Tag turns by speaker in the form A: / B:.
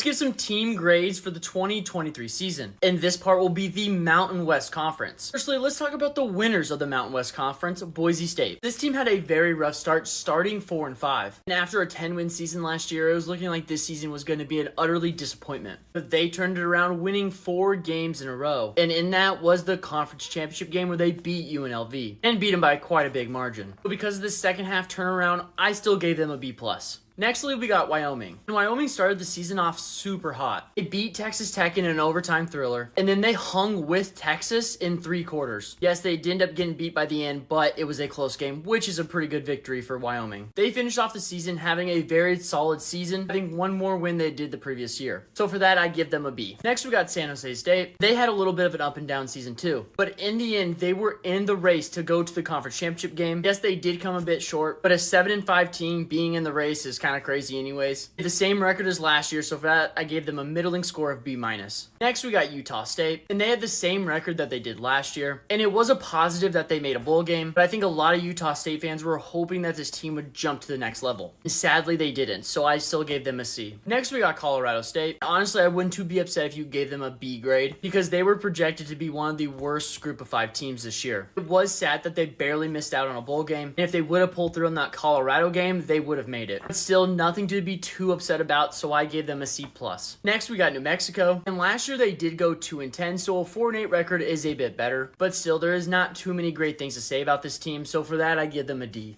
A: Let's give some team grades for the 2023 season. And this part will be the Mountain West Conference. Firstly, let's talk about the winners of the Mountain West Conference, Boise State. This team had a very rough start, starting 4-5. And after a 10-win season last year, it was looking like this season was going to be an utterly disappointment. But they turned it around, winning 4 games in a row. And in that was the conference championship game where they beat UNLV. And beat them by quite a big margin. But because of this second half turnaround, I still gave them a B+. Nextly, we got Wyoming. And Wyoming started the season off super hot. They beat Texas Tech in an overtime thriller, and then they hung with Texas in 3 quarters. Yes, they did end up getting beat by the end, but it was a close game, which is a pretty good victory for Wyoming. They finished off the season having a very solid season, having one more win they did the previous year. So for that, I give them a B. Next, we got San Jose State. They had a little bit of an up and down season too, but in the end, they were in the race to go to the conference championship game. Yes, they did come a bit short, but a 7-5 team being in the race is kind of crazy anyways. The same record as last year, so for that, I gave them a middling score of B-. Next, we got Utah State, and they had the same record that they did last year, and it was a positive that they made a bowl game, but I think a lot of Utah State fans were hoping that this team would jump to the next level. And sadly, they didn't, so I still gave them a C. Next, we got Colorado State. Honestly, I wouldn't be upset if you gave them a B grade, because they were projected to be one of the worst group of 5 teams this year. It was sad that they barely missed out on a bowl game, and if they would have pulled through on that Colorado game, they would have made it. But still, nothing to be too upset about, so I gave them a C+. Next, we got New Mexico, and last year they did go 2-10, so a 4-8 record is a bit better, but still, there is not too many great things to say about this team, so for that, I give them a D.